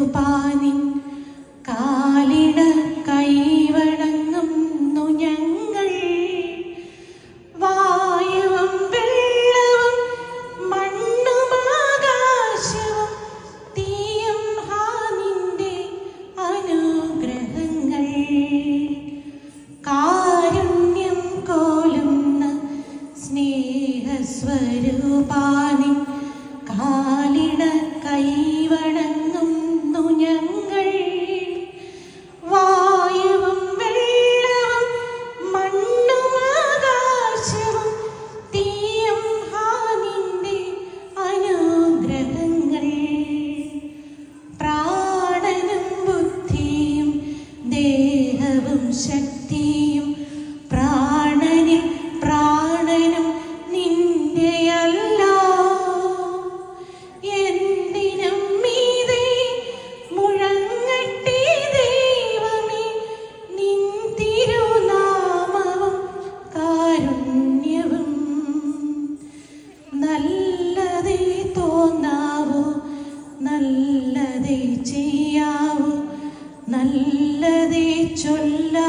സ്വരൂപാനിൻ കാലിട കൈവണങ്ങുന്നു ഞങ്ങൾ. വായുവും വെള്ളവും മണ്ണും ആകാശവും തീയും നിന്റെ അനുഗ്രഹങ്ങൾ. കാരുണ്യം കോലുന്ന സ്നേഹസ്വരൂപാനിൻ കാലിട കൈവണങ്ങുന്നു ഞങ്ങൾ. വായുവും വെള്ളവും മണ്ണും ആകാശവും തീയും നിന്റെ അനുഗ്രഹങ്ങൾ. പ്രാണനും ബുദ്ധിയും ദേഹവും ശക്തിയും പ്രാണനിൽ പ്രാണനും നിന്റെയല്ല. എന്തിനും മീതെ മുഴങ്ങട്ടെ ദൈവമേ നിൻ തിരുനാമവും കാരുണ്യവും. നല്ലതേ തോന്നാവൂ, നല്ലതേ ചെയ്യാവൂ, നല്ലതേ ചൊല്ലാവൂ.